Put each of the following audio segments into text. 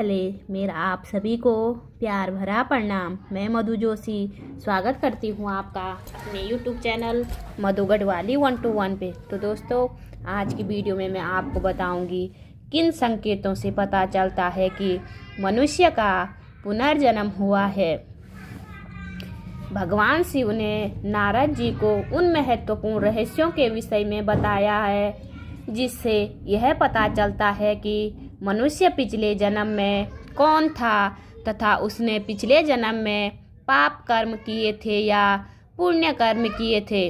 पहले मेरा आप सभी को प्यार भरा प्रणाम। मैं मधु जोशी स्वागत करती हूँ आपका अपने YouTube चैनल मधु गढ़वाली 121 पे। तो दोस्तों, आज की वीडियो में मैं आपको बताऊंगी किन संकेतों से पता चलता है कि मनुष्य का पुनर्जन्म हुआ है। भगवान शिव ने नारद जी को उन महत्वपूर्ण रहस्यों के विषय में बताया है जिससे यह पता चलता है कि मनुष्य पिछले जन्म में कौन था तथा उसने पिछले जन्म में पाप कर्म किए थे या पुण्य कर्म किए थे।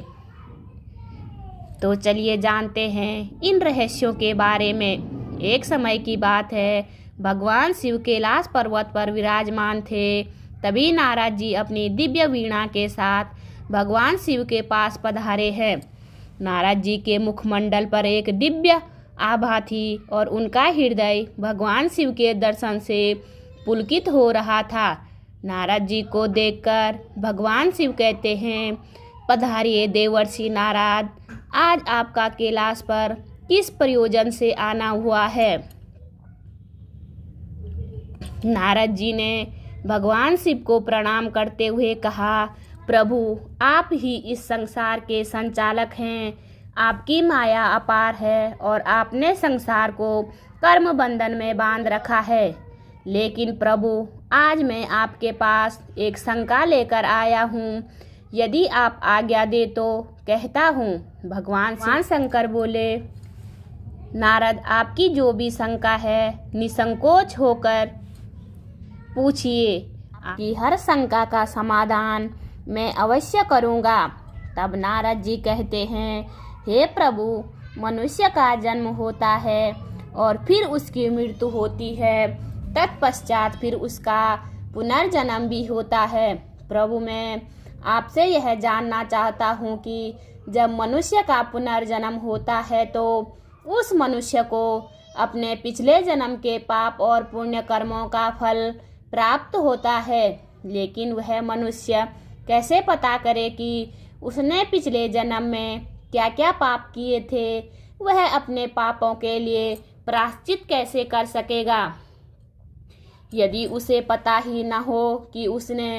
तो चलिए जानते हैं इन रहस्यों के बारे में। एक समय की बात है, भगवान शिव कैलाश पर्वत पर विराजमान थे। तभी नारद जी अपनी दिव्य वीणा के साथ भगवान शिव के पास पधारे हैं। नारद जी के मुखमंडल पर एक दिव्य आभा थी और उनका हृदय भगवान शिव के दर्शन से पुलकित हो रहा था। नारद जी को देखकर भगवान शिव कहते हैं, पधारिए देवर्षि नारद, आज आपका कैलाश पर किस प्रयोजन से आना हुआ है। नारद जी ने भगवान शिव को प्रणाम करते हुए कहा, प्रभु, आप ही इस संसार के संचालक हैं। आपकी माया अपार है और आपने संसार को कर्म बंधन में बांध रखा है। लेकिन प्रभु, आज मैं आपके पास एक शंका लेकर आया हूँ। यदि आप आज्ञा दे तो कहता हूँ। भगवान शंकर बोले, नारद, आपकी जो भी शंका है निसंकोच होकर पूछिए। आपकी हर शंका का समाधान मैं अवश्य करूँगा। तब नारद जी कहते हैं, हे प्रभु, मनुष्य का जन्म होता है और फिर उसकी मृत्यु होती है, तत्पश्चात फिर उसका पुनर्जन्म भी होता है। प्रभु, मैं आपसे यह जानना चाहता हूँ कि जब मनुष्य का पुनर्जन्म होता है तो उस मनुष्य को अपने पिछले जन्म के पाप और पुण्य कर्मों का फल प्राप्त होता है। लेकिन वह मनुष्य कैसे पता करे कि उसने पिछले जन्म में क्या क्या पाप किए थे। वह अपने पापों के लिए प्रायश्चित कैसे कर सकेगा यदि उसे पता ही न हो कि उसने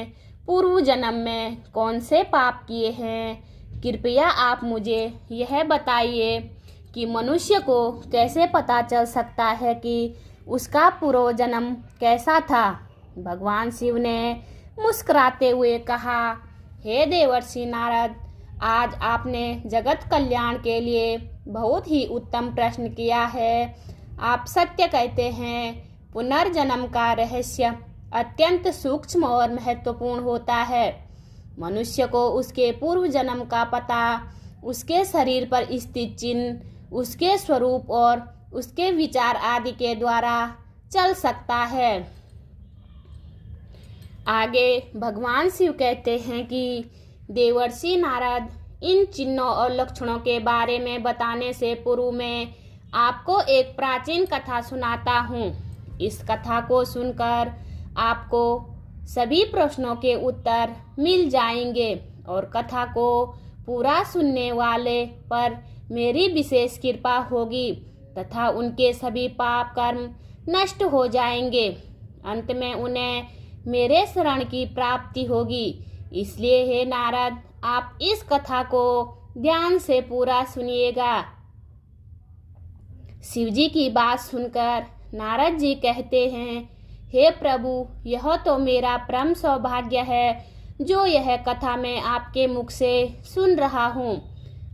पूर्व जन्म में कौन से पाप किए हैं। कृपया आप मुझे यह बताइए कि मनुष्य को कैसे पता चल सकता है कि उसका पूर्व जन्म कैसा था। भगवान शिव ने मुस्कुराते हुए कहा, हे देवर्षि नारद, आज आपने जगत कल्याण के लिए बहुत ही उत्तम प्रश्न किया है। आप सत्य कहते हैं। पुनर्जन्म का रहस्य अत्यंत सूक्ष्म और महत्वपूर्ण होता है। मनुष्य को उसके पूर्व जन्म का पता उसके शरीर पर स्थित चिन्ह, उसके स्वरूप और उसके विचार आदि के द्वारा चल सकता है। आगे भगवान शिव कहते हैं कि देवर्षि नारद, इन चिन्हों और लक्षणों के बारे में बताने से पूर्व मैं आपको एक प्राचीन कथा सुनाता हूँ। इस कथा को सुनकर आपको सभी प्रश्नों के उत्तर मिल जाएंगे और कथा को पूरा सुनने वाले पर मेरी विशेष कृपा होगी तथा उनके सभी पाप कर्म नष्ट हो जाएंगे। अंत में उन्हें मेरे शरण की प्राप्ति होगी। इसलिए हे नारद, आप इस कथा को ध्यान से पूरा सुनिएगा। शिवजी की बात सुनकर नारद जी कहते हैं, हे प्रभु, यह तो मेरा परम सौभाग्य है जो यह कथा मैं आपके मुख से सुन रहा हूँ।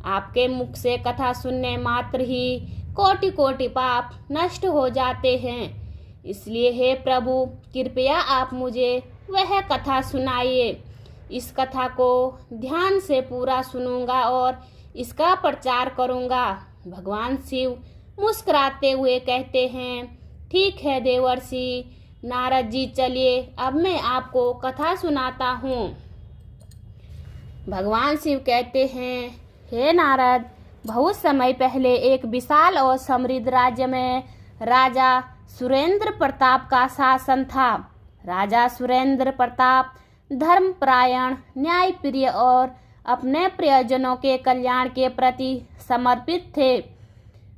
आपके मुख से कथा सुनने मात्र ही कोटि कोटि पाप नष्ट हो जाते हैं। इसलिए हे प्रभु, कृपया आप मुझे वह कथा सुनाइए। इस कथा को ध्यान से पूरा सुनूंगा और इसका प्रचार करूंगा। भगवान शिव मुस्कुराते हुए कहते हैं, ठीक है देवर्षि नारद जी, चलिए अब मैं आपको कथा सुनाता हूँ। भगवान शिव कहते हैं, हे नारद, बहुत समय पहले एक विशाल और समृद्ध राज्य में राजा सुरेंद्र प्रताप का शासन था। राजा सुरेंद्र प्रताप धर्मपरायण, न्यायप्रिय और अपने प्रियजनों के कल्याण के प्रति समर्पित थे।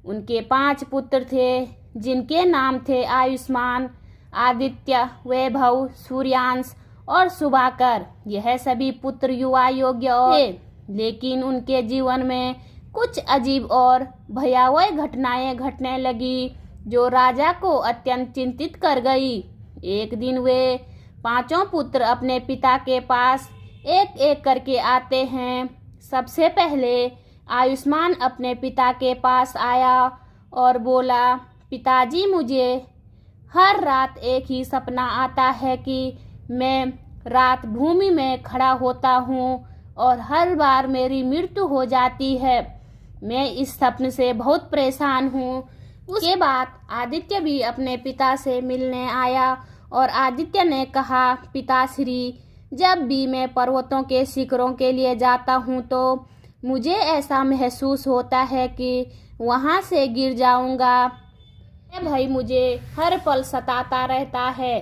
उनके 5 पुत्र थे जिनके नाम थे आयुष्मान, आदित्य, वैभव, सूर्यांश और शुभाकर, यह सभी पुत्र युवा योग्य थे, लेकिन उनके जीवन में कुछ अजीब और भयावह घटनाएं घटने लगी जो राजा को अत्यंत चिंतित कर गई। एक दिन वे पांचों पुत्र अपने पिता के पास एक एक करके आते हैं। सबसे पहले आयुष्मान अपने पिता के पास आया और बोला, पिताजी, मुझे हर रात एक ही सपना आता है कि मैं रात भूमि में खड़ा होता हूँ और हर बार मेरी मृत्यु हो जाती है। मैं इस सपने से बहुत परेशान हूँ। उसके बाद आदित्य भी अपने पिता से मिलने आया और आदित्य ने कहा, पिताश्री, जब भी मैं पर्वतों के शिखरों के लिए जाता हूँ तो मुझे ऐसा महसूस होता है कि वहाँ से गिर जाऊँगा। यह भय मुझे हर पल सताता रहता है।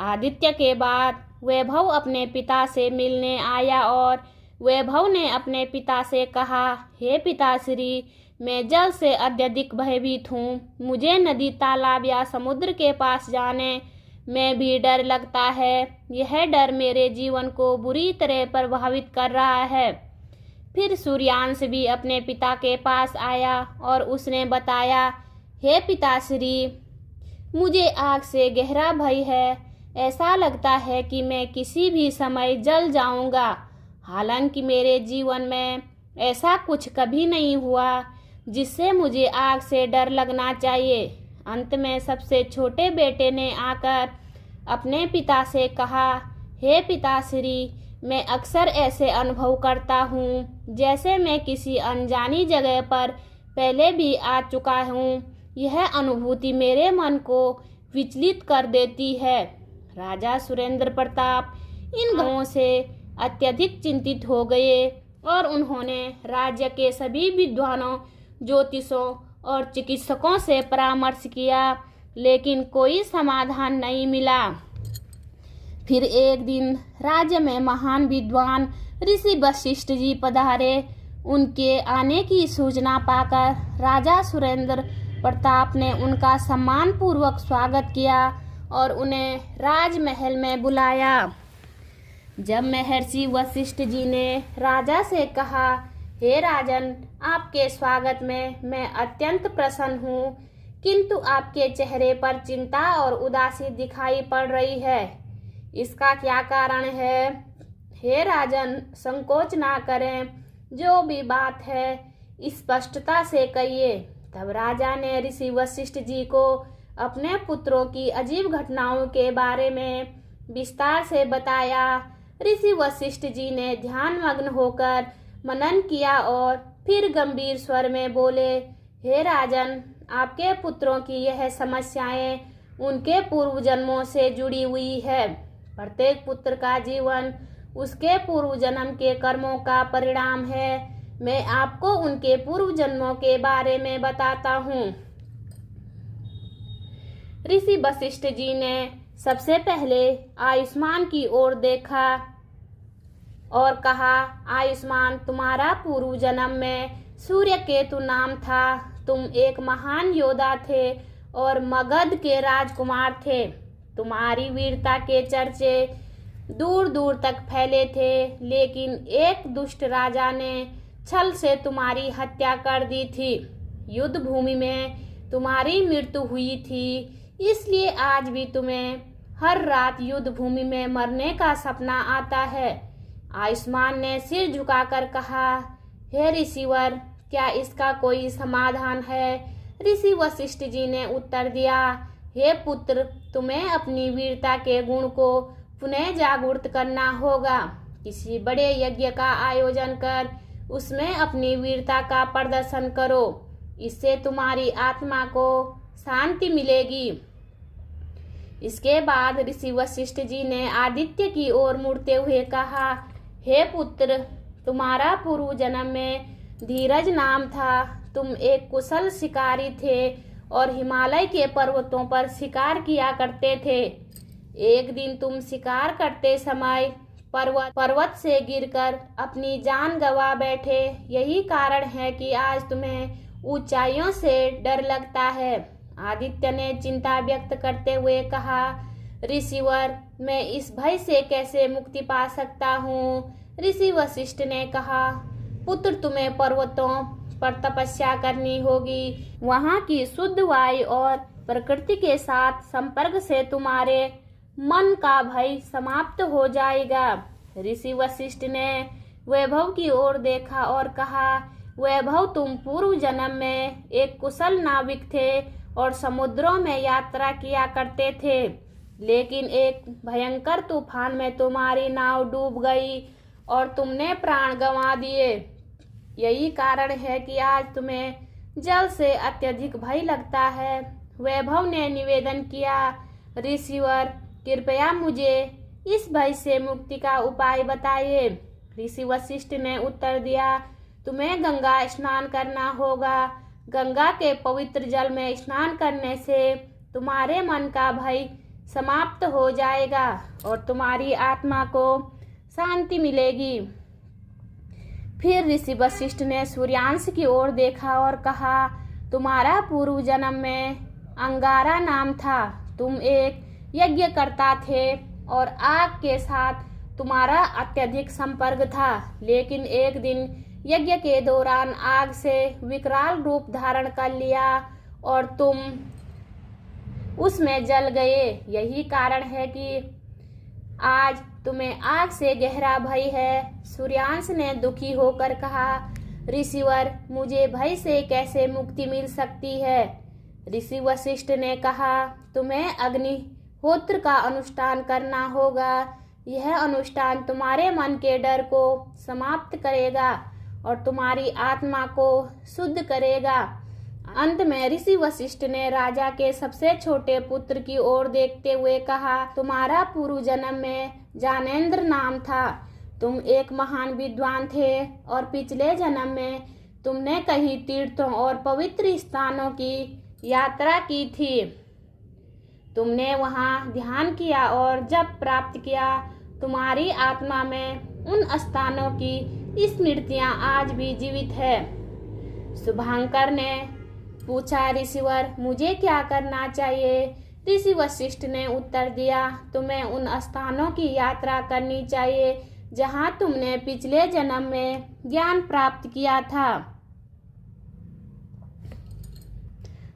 आदित्य के बाद वैभव अपने पिता से मिलने आया और वैभव ने अपने पिता से कहा, हे पिताश्री, मैं जल से अत्यधिक भयभीत हूँ। मुझे नदी, तालाब या समुद्र के पास जाने में भी डर लगता है। यह डर मेरे जीवन को बुरी तरह प्रभावित कर रहा है। फिर सूर्यांश भी अपने पिता के पास आया और उसने बताया, हे पिताश्री, मुझे आग से गहरा भय है। ऐसा लगता है कि मैं किसी भी समय जल जाऊंगा। हालांकि मेरे जीवन में ऐसा कुछ कभी नहीं हुआ जिससे मुझे आग से डर लगना चाहिए। अंत में सबसे छोटे बेटे ने आकर अपने पिता से कहा, हे पिताश्री, मैं अक्सर ऐसे अनुभव करता हूँ जैसे मैं किसी अनजानी जगह पर पहले भी आ चुका हूँ। यह अनुभूति मेरे मन को विचलित कर देती है। राजा सुरेंद्र प्रताप इन घटनाओं से अत्यधिक चिंतित हो गए और उन्होंने राज्य के सभी विद्वानों, ज्योतिषों और चिकित्सकों से परामर्श किया, लेकिन कोई समाधान नहीं मिला। फिर एक दिन राज्य में महान विद्वान ऋषि वशिष्ठ जी पधारे। उनके आने की सूचना पाकर राजा सुरेंद्र प्रताप ने उनका सम्मान पूर्वक स्वागत किया और उन्हें राजमहल में बुलाया। जब महर्षि वशिष्ठ जी ने राजा से कहा, हे राजन, आपके स्वागत में मैं अत्यंत प्रसन्न हूँ, किंतु आपके चेहरे पर चिंता और उदासी दिखाई पड़ रही है। इसका क्या कारण है? हे राजन, संकोच ना करें, जो भी बात है स्पष्टता से कहिए। तब राजा ने ऋषि वशिष्ठ जी को अपने पुत्रों की अजीब घटनाओं के बारे में विस्तार से बताया। ऋषि वशिष्ठ जी ने ध्यानमग्न होकर मनन किया और फिर गंभीर स्वर में बोले, हे राजन, आपके पुत्रों की यह समस्याएं उनके पूर्व जन्मों से जुड़ी हुई है। प्रत्येक पुत्र का जीवन उसके पूर्व जन्म के कर्मों का परिणाम है। मैं आपको उनके पूर्व जन्मों के बारे में बताता हूँ। ऋषि वशिष्ठ जी ने सबसे पहले आयुष्मान की ओर देखा और कहा, आयुष्मान, तुम्हारा पूर्व जन्म में सूर्य केतु नाम था। तुम एक महान योद्धा थे और मगध के राजकुमार थे। तुम्हारी वीरता के चर्चे दूर दूर तक फैले थे, लेकिन एक दुष्ट राजा ने छल से तुम्हारी हत्या कर दी थी। युद्ध भूमि में तुम्हारी मृत्यु हुई थी, इसलिए आज भी तुम्हें हर रात युद्ध भूमि में मरने का सपना आता है। आयुष्मान ने सिर झुकाकर कहा, हे ऋषिवर, क्या इसका कोई समाधान है? ऋषि वशिष्ठ जी ने उत्तर दिया, हे पुत्र, तुम्हें अपनी वीरता के गुण को पुनः जागृत करना होगा। किसी बड़े यज्ञ का आयोजन कर उसमें अपनी वीरता का प्रदर्शन करो। इससे तुम्हारी आत्मा को शांति मिलेगी। इसके बाद ऋषि वशिष्ठ जी ने आदित्य की ओर मुड़ते हुए कहा, हे पुत्र, तुम्हारा पूर्व जन्म में धीरज नाम था। तुम एक कुशल शिकारी थे और हिमालय के पर्वतों पर शिकार किया करते थे। एक दिन तुम शिकार करते समय पर्वत से गिरकर अपनी जान गंवा बैठे। यही कारण है कि आज तुम्हें ऊंचाइयों से डर लगता है। आदित्य ने चिंता व्यक्त करते हुए कहा, ऋषिवर, मैं इस भय से कैसे मुक्ति पा सकता हूँ। ऋषि वशिष्ठ ने कहा, पुत्र, तुम्हें पर्वतों पर तपस्या करनी होगी। वहाँ की शुद्ध वायु और प्रकृति के साथ संपर्क से तुम्हारे मन का भय समाप्त हो जाएगा। ऋषि वशिष्ठ ने वैभव की ओर देखा और कहा, वैभव, तुम पूर्व जन्म में एक कुशल नाविक थे और समुद्रों में यात्रा किया करते थे, लेकिन एक भयंकर तूफान में तुम्हारी नाव डूब गई और तुमने प्राण गंवा दिए। यही कारण है कि आज तुम्हें जल से अत्यधिक भय लगता है। वैभव ने निवेदन किया, ऋषिवर, कृपया मुझे इस भय से मुक्ति का उपाय बताइए। ऋषि वशिष्ठ ने उत्तर दिया, तुम्हें गंगा स्नान करना होगा। गंगा के पवित्र जल में स्नान करने से तुम्हारे मन का भय समाप्त हो जाएगा और तुम्हारी आत्मा को शांति मिलेगी। फिर ऋषि वशिष्ठ ने सूर्यांश की ओर देखा और कहा, तुम्हारा पूर्व जन्म में अंगारा नाम था। तुम एक यज्ञकर्ता थे और आग के साथ तुम्हारा अत्यधिक संपर्क था, लेकिन एक दिन यज्ञ के दौरान आग से विकराल रूप धारण कर लिया और तुम उसमें जल गए। यही कारण है कि आज तुम्हें आग से गहरा भय है। सूर्यांश ने दुखी होकर कहा, ऋषिवर, मुझे भय से कैसे मुक्ति मिल सकती है। ऋषि वशिष्ठ ने कहा, तुम्हें अग्निहोत्र का अनुष्ठान करना होगा। यह अनुष्ठान तुम्हारे मन के डर को समाप्त करेगा और तुम्हारी आत्मा को शुद्ध करेगा। अंत में ऋषि वशिष्ठ ने राजा के सबसे छोटे पुत्र की ओर देखते हुए कहा, तुम्हारा पूर्व जन्म में जानेंद्र नाम था। तुम एक महान विद्वान थे और पिछले जन्म में तुमने कई तीर्थों और पवित्र स्थानों की यात्रा की थी। तुमने वहां ध्यान किया और जप प्राप्त किया। तुम्हारी आत्मा में उन स्थानों की स्मृतियां आज भी जीवित है। शुभांकर ने पूछा, ऋषिवर, मुझे क्या करना चाहिए। ऋषि वशिष्ठ ने उत्तर दिया, तुम्हें उन स्थानों की यात्रा करनी चाहिए जहां तुमने पिछले जन्म में ज्ञान प्राप्त किया था।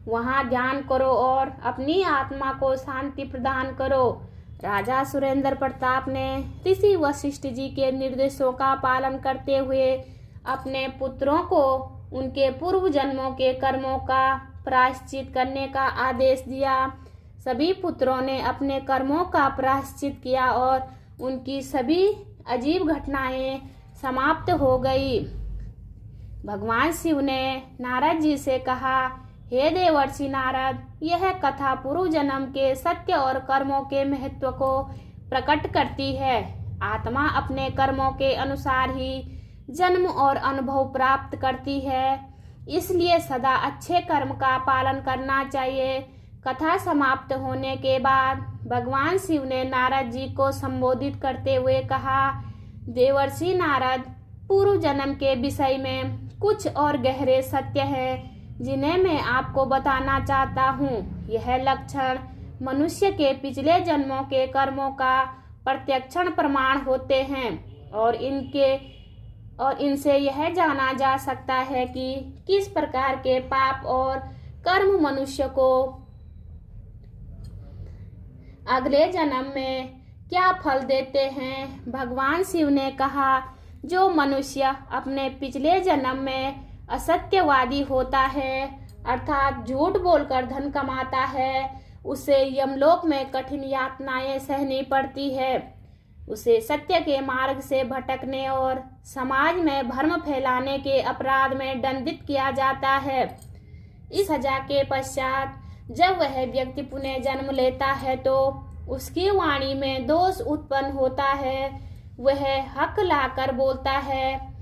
वहां ध्यान करो और अपनी आत्मा को शांति प्रदान करो। राजा सुरेंद्र प्रताप ने ऋषि वशिष्ठ जी के निर्देशों का पालन करते हुए अपने पुत्रों को उनके पूर्व जन्मों के कर्मों का प्रायश्चित करने का आदेश दिया। सभी पुत्रों ने अपने कर्मों का प्रायश्चित किया और उनकी सभी अजीब घटनाएं समाप्त हो गई। भगवान शिव ने नारद जी से कहा, हे देवर्षि नारद, यह कथा पूर्व जन्म के सत्य और कर्मों के महत्व को प्रकट करती है। आत्मा अपने कर्मों के अनुसार ही जन्म और अनुभव प्राप्त करती है, इसलिए सदा अच्छे कर्म का पालन करना चाहिए। कथा समाप्त होने के बाद भगवान शिव ने नारद जी को संबोधित करते हुए कहा, देवर्षि नारद, पूर्व जन्म के विषय में कुछ और गहरे सत्य हैं जिन्हें मैं आपको बताना चाहता हूँ। यह लक्षण मनुष्य के पिछले जन्मों के कर्मों का प्रत्यक्षण प्रमाण होते हैं और इनसे यह जाना जा सकता है कि किस प्रकार के पाप और कर्म मनुष्य को अगले जन्म में क्या फल देते हैं। भगवान शिव ने कहा, जो मनुष्य अपने पिछले जन्म में असत्यवादी होता है, अर्थात झूठ बोलकर धन कमाता है, उसे यमलोक में कठिन यातनाएं सहनी पड़ती है। उसे सत्य के मार्ग से भटकने और समाज में भ्रम फैलाने के अपराध में दंडित किया जाता है। इस सजा के पश्चात जब वह व्यक्ति पुनः जन्म लेता है तो उसकी वाणी में दोष उत्पन्न होता है। वह हक लाकर बोलता है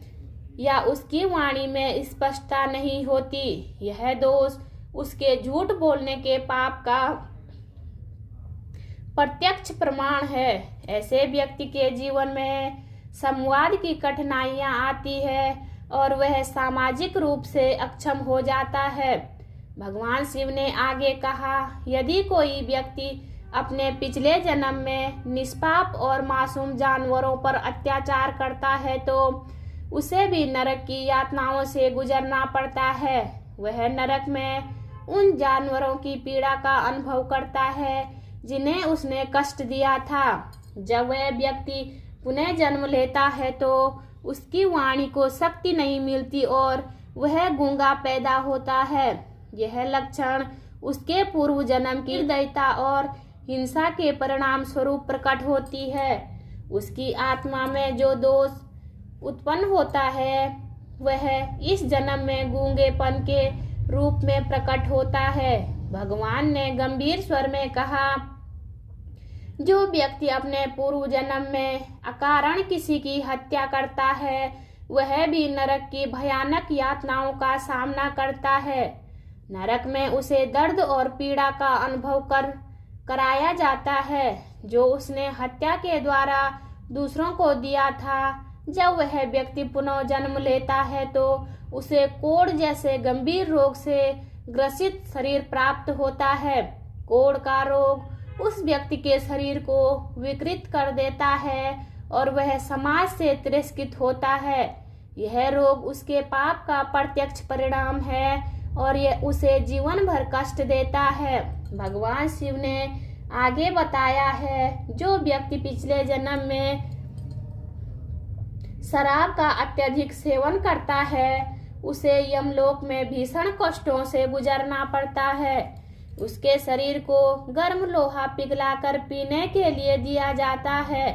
या उसकी वाणी में स्पष्टता नहीं होती। यह दोष उसके झूठ बोलने के पाप का प्रत्यक्ष प्रमाण है। ऐसे व्यक्ति के जीवन में संवाद की कठिनाइयां आती है और वह सामाजिक रूप से अक्षम हो जाता है। भगवान शिव ने आगे कहा, यदि कोई व्यक्ति अपने पिछले जन्म में निष्पाप और मासूम जानवरों पर अत्याचार करता है तो उसे भी नरक की यातनाओं से गुजरना पड़ता है। वह नरक में उन जानवरों की पीड़ा का अनुभव करता है जिन्हें उसने कष्ट दिया था। जब वह व्यक्ति पुनः जन्म लेता है तो उसकी वाणी को शक्ति नहीं मिलती और वह गूंगा पैदा होता है। यह लक्षण उसके पूर्व जन्म की दयता और हिंसा के परिणाम स्वरूप प्रकट होती है। उसकी आत्मा में जो दोष उत्पन्न होता है वह इस जन्म में गूंगेपन के रूप में प्रकट होता है। भगवान ने गंभीर स्वर में कहा, जो व्यक्ति अपने पूर्व जन्म में अकारण किसी की हत्या करता है वह भी नरक की भयानक यातनाओं का सामना करता है। नरक में उसे दर्द और पीड़ा का अनुभव कराया जाता है जो उसने हत्या के द्वारा दूसरों को दिया था। जब वह व्यक्ति पुनः जन्म लेता है तो उसे कोढ़ जैसे गंभीर रोग से ग्रसित शरीर प्राप्त होता है। कोढ़ का रोग उस व्यक्ति के शरीर को विकृत कर देता है और वह समाज से तिरस्कृत होता है। यह रोग उसके पाप का प्रत्यक्ष परिणाम है और यह उसे जीवन भर कष्ट देता है। भगवान शिव ने आगे बताया है, जो व्यक्ति पिछले जन्म में शराब का अत्यधिक सेवन करता है उसे यमलोक में भीषण कष्टों से गुजरना पड़ता है। उसके शरीर को गर्म लोहा पिघलाकर पीने के लिए दिया जाता है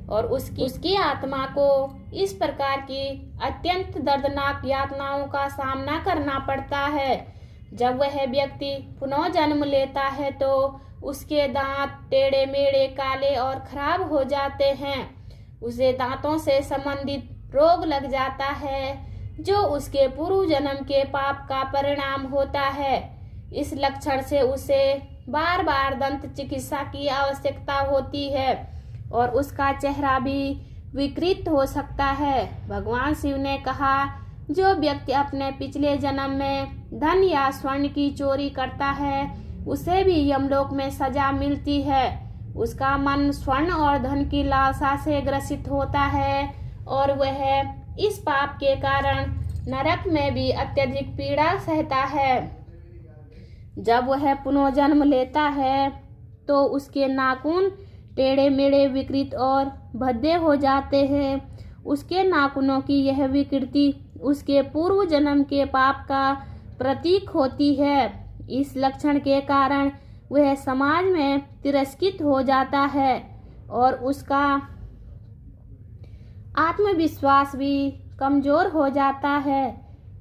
और उसकी आत्मा को इस प्रकार की अत्यंत दर्दनाक यातनाओं का सामना करना पड़ता है। जब वह व्यक्ति पुनः जन्म लेता है तो उसके दांत टेढ़े मेढ़े काले और खराब हो जाते हैं। उसे दांतों से संबंधित रोग लग जाता है जो उसके पूर्व जन्म के पाप का परिणाम होता है। इस लक्षण से उसे बार बार दंत चिकित्सा की आवश्यकता होती है और उसका चेहरा भी विकृत हो सकता है। भगवान शिव ने कहा, जो व्यक्ति अपने पिछले जन्म में धन या स्वर्ण की चोरी करता है उसे भी यमलोक में सजा मिलती है। उसका मन स्वर्ण और धन की लालसा से ग्रसित होता है और वह इस पाप के कारण नरक में भी अत्यधिक पीड़ा सहता है। जब वह पुनः जन्म लेता है तो उसके नाखून टेढ़े मेढ़े विकृत और भद्दे हो जाते हैं। उसके नाखूनों की यह विकृति उसके पूर्व जन्म के पाप का प्रतीक होती है। इस लक्षण के कारण वह समाज में तिरस्कृत हो जाता है और उसका आत्मविश्वास भी कमजोर हो जाता है।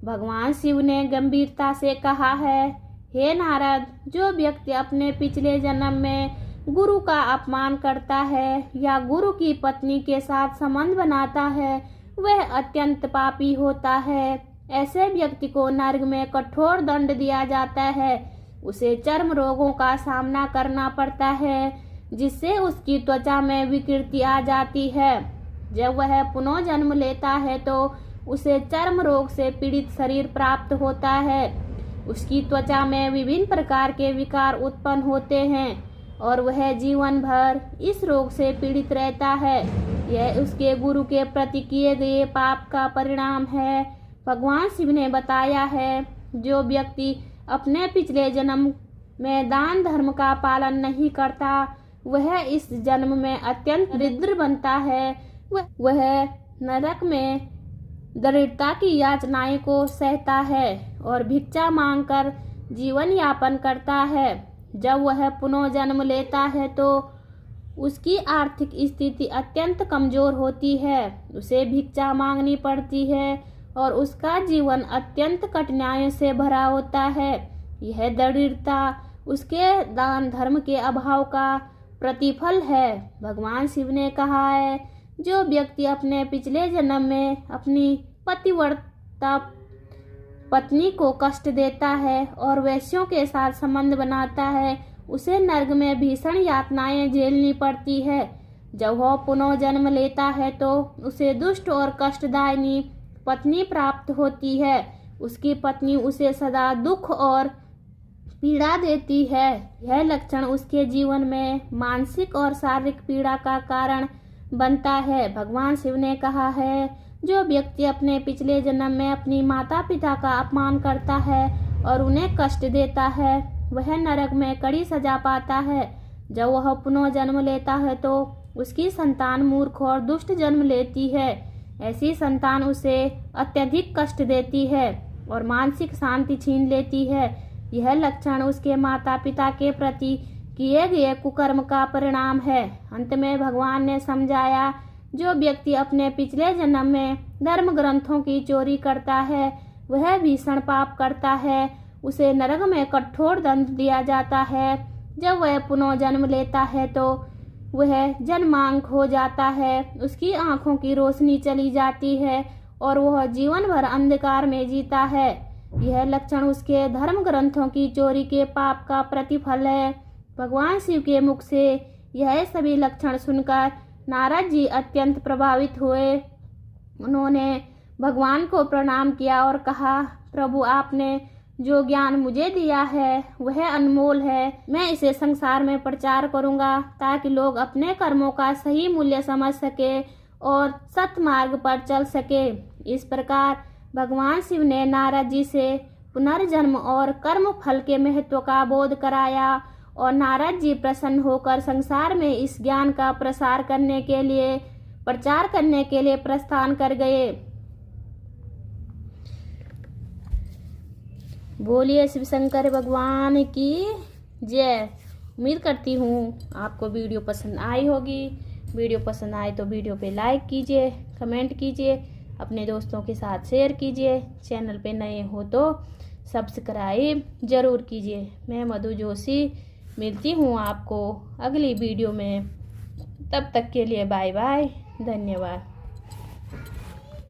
भगवान शिव ने गंभीरता से कहा है, हे नारद, जो व्यक्ति अपने पिछले जन्म में गुरु का अपमान करता है या गुरु की पत्नी के साथ संबंध बनाता है वह अत्यंत पापी होता है। ऐसे व्यक्ति को नरक में कठोर दंड दिया जाता है। उसे चर्म रोगों का सामना करना पड़ता है जिससे उसकी त्वचा में विकृति आ जाती है। जब वह पुनः जन्म लेता है तो उसे चर्म रोग से पीड़ित शरीर प्राप्त होता है। उसकी त्वचा में विभिन्न प्रकार के विकार उत्पन्न होते हैं और वह जीवन भर इस रोग से पीड़ित रहता है। यह उसके गुरु के प्रति किए गए पाप का परिणाम है। भगवान शिव ने बताया है, जो व्यक्ति अपने पिछले जन्म में दान धर्म का पालन नहीं करता वह इस जन्म में अत्यंत दरिद्र बनता है। वह नरक में दरिद्रता की यातनाएं को सहता है और भिक्षा मांगकर जीवन यापन करता है। जब वह पुनः जन्म लेता है तो उसकी आर्थिक स्थिति अत्यंत कमजोर होती है। उसे भिक्षा मांगनी पड़ती है और उसका जीवन अत्यंत कठिनाइयों से भरा होता है। यह दरिद्रता उसके दान धर्म के अभाव का प्रतिफल है। भगवान शिव ने कहा है, जो व्यक्ति अपने पिछले जन्म में अपनी पतिव्रता पत्नी को कष्ट देता है और वैश्यों के साथ संबंध बनाता है उसे नरक में भीषण यातनाएं झेलनी पड़ती है। जब वह पुनः जन्म लेता है तो उसे दुष्ट और कष्टदायिनी पत्नी प्राप्त होती है। उसकी पत्नी उसे सदा दुख और पीड़ा देती है। यह लक्षण उसके जीवन में मानसिक और शारीरिक पीड़ा का कारण बनता है। भगवान शिव ने कहा है, जो व्यक्ति अपने पिछले जन्म में अपनी माता पिता का अपमान करता है और उन्हें कष्ट देता है, वह नरक में कड़ी सजा पाता है। जब वह पुनः जन्म लेता है तो उसकी संतान मूर्ख और दुष्ट जन्म लेती है। ऐसी संतान उसे अत्यधिक कष्ट देती है और मानसिक शांति छीन लेती है। यह लक्षण उसके माता पिता के प्रति किए गए कुकर्म का परिणाम है। अंत में भगवान ने समझाया, जो व्यक्ति अपने पिछले जन्म में धर्म ग्रंथों की चोरी करता है, वह भीषण पाप करता है। उसे नरक में कठोर दंड दिया जाता है। जब वह पुनः जन्म लेता है तो वह जन्मांध हो जाता है, उसकी आंखों की रोशनी चली जाती है और वह जीवन भर अंधकार में जीता है। यह लक्षण उसके धर्म ग्रंथों की चोरी के पाप का प्रतिफल है। भगवान शिव के मुख से यह सभी लक्षण सुनकर नारद जी अत्यंत प्रभावित हुए। उन्होंने भगवान को प्रणाम किया और कहा, प्रभु, आपने जो ज्ञान मुझे दिया है वह अनमोल है। मैं इसे संसार में प्रचार करूंगा ताकि लोग अपने कर्मों का सही मूल्य समझ सके और सत्मार्ग पर चल सके। इस प्रकार भगवान शिव ने नारद जी से पुनर्जन्म और कर्म फल के महत्व का बोध कराया और नारद जी प्रसन्न होकर संसार में इस ज्ञान का प्रचार करने के लिए प्रस्थान कर गए। बोलिए शिव शंकर भगवान की जय। उम्मीद करती हूँ आपको वीडियो पसंद आई होगी। वीडियो पसंद आए तो वीडियो पे लाइक कीजिए, कमेंट कीजिए, अपने दोस्तों के साथ शेयर कीजिए। चैनल पे नए हो तो सब्सक्राइब जरूर कीजिए। मैं मधु जोशी मिलती हूँ आपको अगली वीडियो में। तब तक के लिए बाय बाय, धन्यवाद।